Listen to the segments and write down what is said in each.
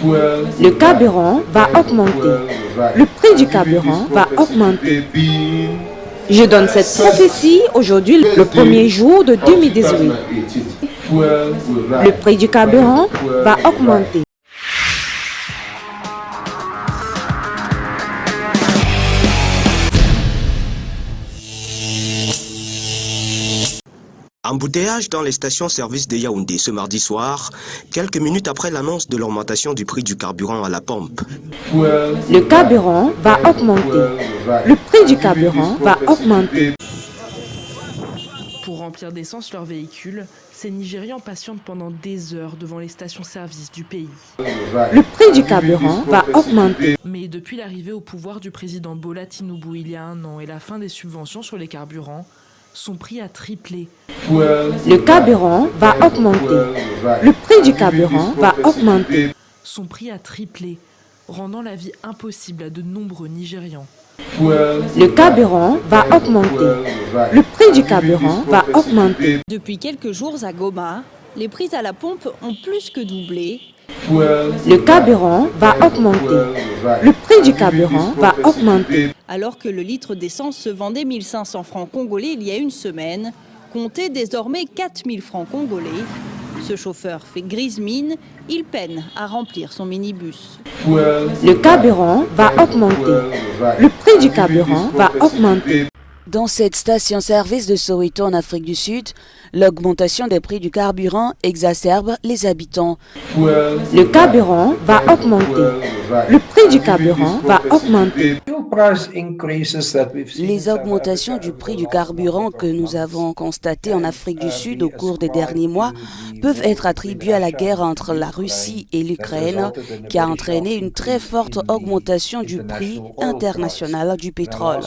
Le carburant va augmenter. Le prix du carburant va augmenter. Je donne cette prophétie aujourd'hui, le premier jour de 2018. Le prix du carburant va augmenter. Embouteillage dans les stations-service de Yaoundé ce mardi soir, quelques minutes après l'annonce de l'augmentation du prix du carburant à la pompe. Le carburant va augmenter. Le prix du carburant va augmenter. Pour remplir d'essence leur véhicule, ces Nigérians patientent pendant des heures devant les stations-service du pays. Le prix du carburant va augmenter. Mais depuis l'arrivée au pouvoir du président Bola Tinubu il y a 1 an et la fin des subventions sur les carburants, son prix a triplé. Le carburant va augmenter. Le prix du carburant va augmenter. Son prix a triplé, rendant la vie impossible à de nombreux Nigérians. Le carburant va augmenter. Le prix du carburant va augmenter. Depuis quelques jours à Goma, les prix à la pompe ont plus que doublé. Le carburant va augmenter. Le prix du carburant va augmenter. Alors que le litre d'essence se vendait 1500 francs congolais il y a une semaine, comptez désormais 4000 francs congolais. Ce chauffeur fait grise mine, il peine à remplir son minibus. Le carburant va augmenter. Le prix du carburant va augmenter. Dans cette station-service de Soweto en Afrique du Sud, l'augmentation des prix du carburant exacerbe les habitants. Le carburant va augmenter. Le prix du carburant va augmenter. Les augmentations du prix du carburant que nous avons constatées en Afrique du Sud au cours des derniers mois peuvent être attribuées à la guerre entre la Russie et l'Ukraine qui a entraîné une très forte augmentation du prix international du pétrole.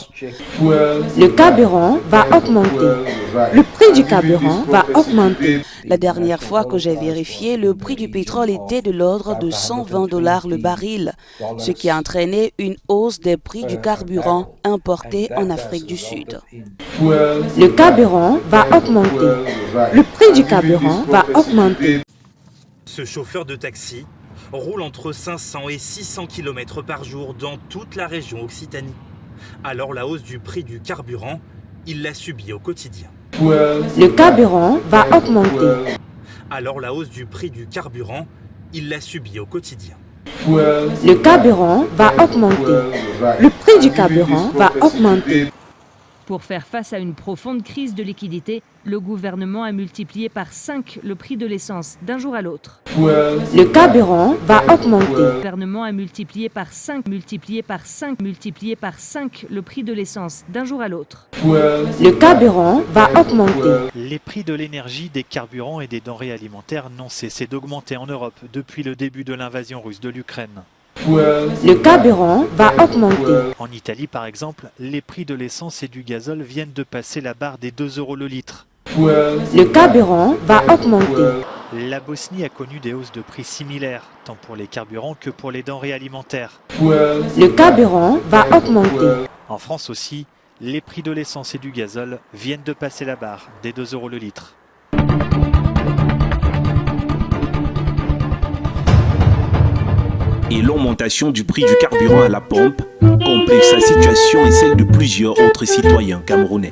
Le carburant va augmenter. Le prix du carburant va augmenter. La dernière fois que j'ai vérifié, le prix du pétrole était de l'ordre de $120 le baril, ce qui a entraîné une hausse des prix du carburant importé en Afrique du Sud. Le carburant va augmenter. Le prix du carburant va augmenter. Ce chauffeur de taxi roule entre 500 et 600 km par jour dans toute la région Occitanie. Alors la hausse du prix du carburant, il l'a subie au quotidien. Le carburant va augmenter. Alors la hausse du prix du carburant, il l'a subie au quotidien. Le carburant va augmenter. Le prix du carburant va augmenter. Pour faire face à une profonde crise de liquidité, le gouvernement a multiplié par 5 le prix de l'essence d'un jour à l'autre. Le carburant va augmenter. Le gouvernement a multiplié par 5 le prix de l'essence d'un jour à l'autre. Le carburant va augmenter. Les prix de l'énergie, des carburants et des denrées alimentaires n'ont cessé d'augmenter en Europe depuis le début de l'invasion russe de l'Ukraine. Le carburant va augmenter. En Italie, par exemple, les prix de l'essence et du gazole viennent de passer la barre des 2 € le litre. Le carburant va augmenter. La Bosnie a connu des hausses de prix similaires, tant pour les carburants que pour les denrées alimentaires. Le carburant va augmenter. En France aussi, les prix de l'essence et du gazole viennent de passer la barre des 2 € le litre. Et l'augmentation du prix du carburant à la pompe complique sa situation et celle de plusieurs autres citoyens camerounais.